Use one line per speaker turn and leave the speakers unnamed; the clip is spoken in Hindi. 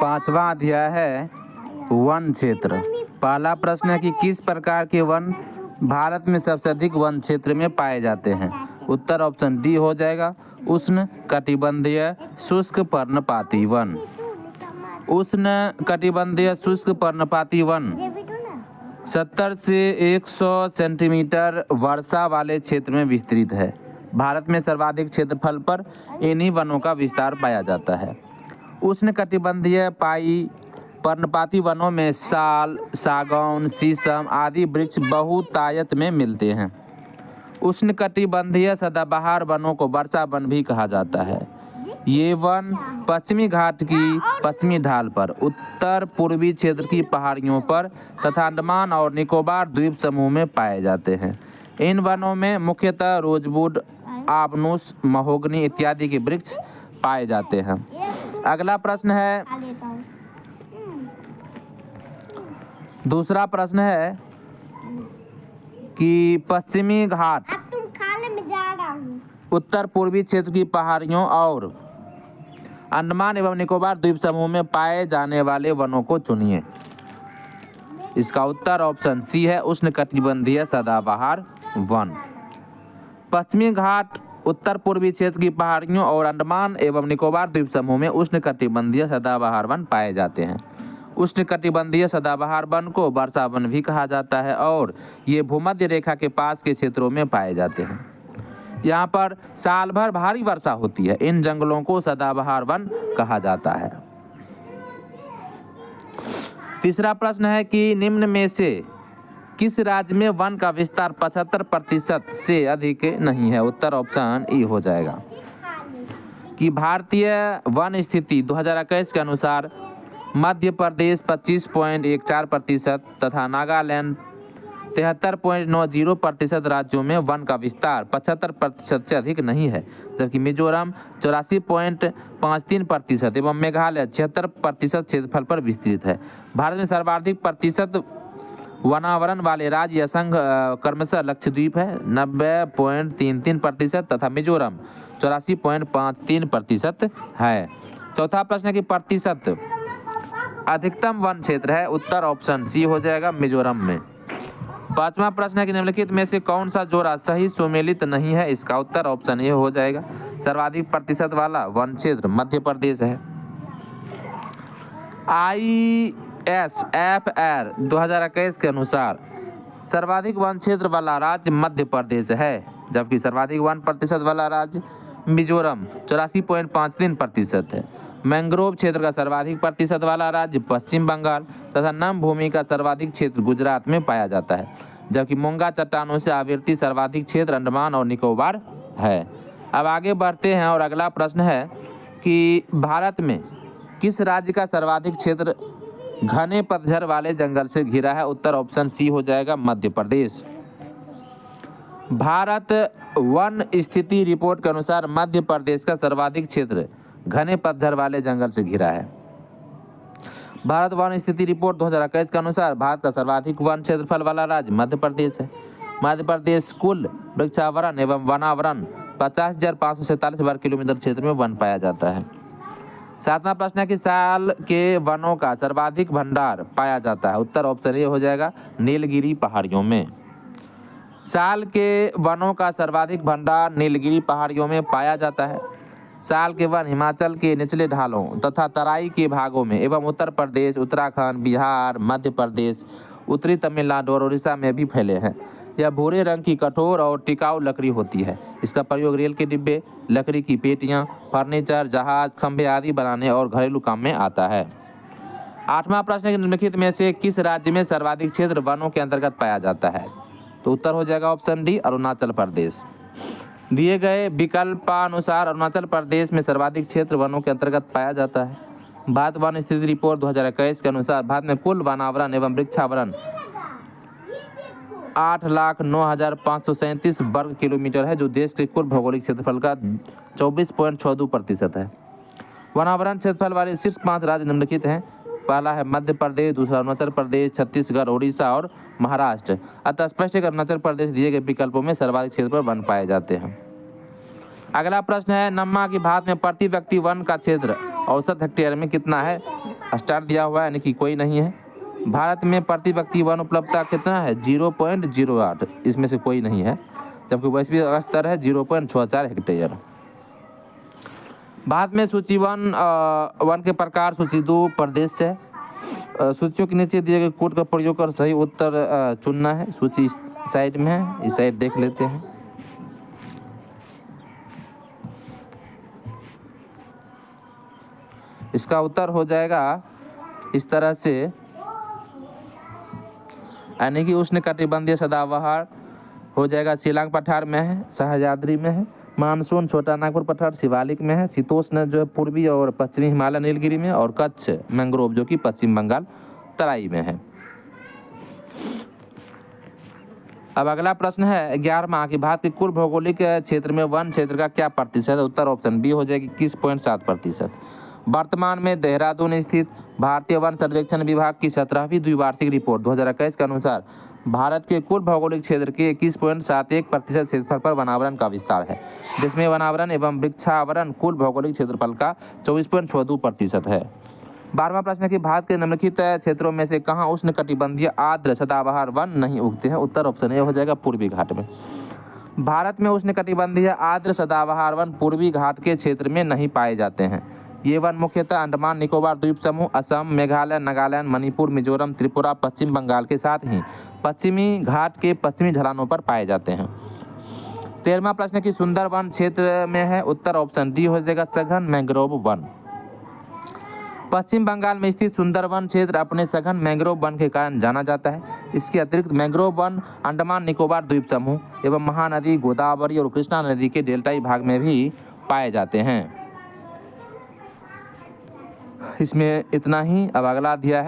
पांचवा अध्याय है वन क्षेत्र। पहला प्रश्न है कि किस प्रकार के वन भारत में सबसे अधिक वन क्षेत्र में पाए जाते हैं। उत्तर ऑप्शन डी हो जाएगा, उष्ण कटिबंधीय शुष्क पर्णपाती वन। उष्ण कटिबंधीय शुष्क पर्णपाती वन 70 से 100 सेंटीमीटर वर्षा वाले क्षेत्र में विस्तृत है। भारत में सर्वाधिक क्षेत्रफल पर इन्हीं वनों का विस्तार पाया जाता है। उष्ण कटिबंधीय पर्णपाती वनों में साल, सागौन, शीशम आदि वृक्ष बहुतायत में मिलते हैं। उष्ण कटिबंधीय सदाबहार वनों को वर्षा वन भी कहा जाता है। ये वन पश्चिमी घाट की पश्चिमी ढाल पर, उत्तर पूर्वी क्षेत्र की पहाड़ियों पर तथा अंडमान और निकोबार द्वीप समूह में पाए जाते हैं। इन वनों में मुख्यतः रोजवुड, आबनूस, महोगनी इत्यादि के वृक्ष पाए जाते हैं। अगला प्रश्न है, दूसरा प्रश्न है कि पश्चिमी घाट उत्तर पूर्वी क्षेत्र की पहाड़ियों और अंडमान एवं निकोबार द्वीप समूह में पाए जाने वाले वनों को चुनिए। इसका उत्तर ऑप्शन सी है, उष्ण कटिबंधीय सदाबहार वन। पश्चिमी घाट उत्तर पूर्वी क्षेत्र की पहाड़ियों और अंडमान एवं निकोबार द्वीप समूह में उष्ण कटिबंधीय सदाबहार वन पाए जाते हैं। उष्ण कटिबंधीय सदाबहार वन को वर्षा वन भी कहा जाता है और ये भूमध्य रेखा के पास के क्षेत्रों में पाए जाते हैं। यहाँ पर साल भर भारी वर्षा होती है। इन जंगलों को सदाबहार वन कहा जाता है। तीसरा प्रश्न है कि निम्न में से किस राज्य में वन का विस्तार 75% से अधिक नहीं है। उत्तर ऑप्शन ई हो जाएगा कि भारतीय वन स्थिति 2021 के अनुसार मध्य प्रदेश 25.14% तथा नागालैंड 73.90% राज्यों में वन का विस्तार 75% से अधिक नहीं है, जबकि मिजोरम 84.53% एवं मेघालय 76% क्षेत्रफल पर विस्तृत है। भारत में सर्वाधिक प्रतिशत वनावरण वाले राज्य असंघ क्रमशः लक्षद्वीप है 90.33% तथा मिजोरम 84.53% है। चौथा प्रश्न है कि प्रतिशत अधिकतम वन क्षेत्र है। उत्तर ऑप्शन सी हो जाएगा, मिजोरम में। पांचवा प्रश्न है कि निम्नलिखित में से कौन सा जोड़ा सही सुमेलित नहीं है। इसका उत्तर ऑप्शन ए हो जाएगा, सर्वाधिक प्रतिशत वाला वन क्षेत्र मध्य प्रदेश है। ISFR 2021 के अनुसार सर्वाधिक वन क्षेत्र वाला राज्य मध्य प्रदेश है, जबकि सर्वाधिक वन प्रतिशत वाला राज्य मिजोरम 84.53% है। मैंग्रोव क्षेत्र का सर्वाधिक प्रतिशत वाला राज्य पश्चिम बंगाल तथा नम भूमि का सर्वाधिक क्षेत्र गुजरात में पाया जाता है, जबकि मूंगा चट्टानों से आवृत्ति सर्वाधिक क्षेत्र अंडमान और निकोबार है। अब आगे बढ़ते हैं और अगला प्रश्न है कि भारत में किस राज्य का सर्वाधिक क्षेत्र घने पतझड़ वाले जंगल से घिरा है। उत्तर ऑप्शन सी हो जाएगा, मध्य प्रदेश। भारत वन स्थिति रिपोर्ट के अनुसार मध्य प्रदेश का सर्वाधिक क्षेत्र घने पतझड़ वाले जंगल से घिरा है। भारत वन स्थिति रिपोर्ट 2021 के अनुसार भारत का सर्वाधिक वन क्षेत्रफल वाला राज्य मध्य प्रदेश है। मध्य प्रदेश कुल वृक्षावरण एवं वनावरण 50,547 वर्ग किलोमीटर क्षेत्र में वन पाया जाता है। सातवां प्रश्न है कि साल के वनों का सर्वाधिक भंडार पाया जाता है। उत्तर ऑप्शन ए हो जाएगा, नीलगिरी पहाड़ियों में। साल के वनों का सर्वाधिक भंडार नीलगिरी पहाड़ियों में पाया जाता है। साल के वन हिमाचल के निचले ढालों तथा तराई के भागों में एवं उत्तर प्रदेश, उत्तराखंड, बिहार, मध्य प्रदेश, उत्तरी तमिलनाडु और उड़ीसा में भी फैले हैं। यह भूरे रंग की कठोर और टिकाऊ लकड़ी होती है। इसका प्रयोग रेल के डिब्बे, लकड़ी की पेटियां, फर्नीचर, जहाज, खंभे आदि बनाने और घरेलू काम में आता है। आठवां प्रश्न है कि निम्नलिखित में से किस राज्य में सर्वाधिक क्षेत्र वनों के अंतर्गत पाया जाता है। तो उत्तर हो जाएगा ऑप्शन डी, अरुणाचल प्रदेश। दिए गए विकल्पानुसार अरुणाचल प्रदेश में सर्वाधिक क्षेत्र वनों के अंतर्गत पाया जाता है। भारत वन स्थिति रिपोर्ट 2021 के अनुसार भारत में कुल वनावरण एवं वृक्षावरण 8,09,537 वर्ग किलोमीटर है, जो देश के कुल भौगोलिक क्षेत्रफल का 24.62% है। वनावरण क्षेत्रफल वाले शीर्ष 5 राज्य निम्नलिखित हैं। पहला है मध्य प्रदेश, दूसरा अरुणाचल प्रदेश, छत्तीसगढ़, उड़ीसा और महाराष्ट्र। अतः स्पष्ट है कि अरुणाचल प्रदेश दिए गए विकल्पों में सर्वाधिक क्षेत्र पर वन पाए जाते हैं। अगला प्रश्न है, नम्मा की भारत में प्रति व्यक्ति वन का क्षेत्र औसत हेक्टेयर में कितना है। स्टार दिया हुआ है यानी कि कोई नहीं है। भारत में प्रति व्यक्ति वन उपलब्धता कितना है 0.08, इसमें से कोई नहीं है, जबकि वैश्विक स्तर है 0.64 हेक्टेयर। भारत में सूची वन के प्रकार सूची 2 प्रदेश से सूचियों के नीचे दिए गए कोड का प्रयोग कर सही उत्तर चुनना है। सूची इस साइड में है, इस साइड देख लेते हैं। इसका उत्तर हो जाएगा इस तरह से, यानी कि उष्णकटिबंधीय सदाबहार हो जाएगा शिलांग पठार में है, सह्याद्री में है, मानसून छोटा नागपुर पठार शिवालिक में है, शीतोष्ण जो है पूर्वी और पश्चिमी हिमालय नीलगिरी में, और कच्छ मैंग्रोव जो कि पश्चिम बंगाल तराई में है। अब अगला प्रश्न है 11वां कि भारत के कुल भौगोलिक क्षेत्र में वन क्षेत्र का क्या प्रतिशत है। उत्तर ऑप्शन बी हो जाएगी 21.7%। वर्तमान में देहरादून स्थित भारतीय वन सर्वेक्षण विभाग की 17वीं द्विवार्षिक रिपोर्ट 2021 के अनुसार भारत के कुल भौगोलिक क्षेत्र के 21.71% क्षेत्रफल पर वनावरण का विस्तार है, जिसमें वनावरण एवं वृक्षावरण कुल भौगोलिक क्षेत्रफल का 24.62% है। 12वां प्रश्न है कि भारत के निम्नलिखित क्षेत्रों में से कहाँ उष्णकटिबंधीय आर्द्र सदाबहार वन नहीं उगते हैं। उत्तर ऑप्शन ए हो जाएगा पूर्वी घाट में। भारत में उष्णकटिबंधीय आर्द्र सदाबहार वन पूर्वी घाट के क्षेत्र में नहीं पाए जाते हैं। ये वन मुख्यतः अंडमान निकोबार द्वीप समूह, असम, मेघालय, नागालैंड, मणिपुर, मिजोरम, त्रिपुरा, पश्चिम बंगाल के साथ ही पश्चिमी घाट के पश्चिमी ढलानों पर पाए जाते हैं। 13वां प्रश्न की सुंदरवन क्षेत्र में है। उत्तर ऑप्शन डी हो जाएगा सघन मैंग्रोव वन। पश्चिम बंगाल में स्थित सुंदरवन क्षेत्र अपने सघन मैंग्रोव वन के कारण जाना जाता है। इसके अतिरिक्त मैंग्रोव वन अंडमान निकोबार द्वीप समूह एवं महानदी, गोदावरी और कृष्णा नदी के डेल्टाई भाग में भी पाए जाते हैं। इसमें इतना ही। अब अगला दिया है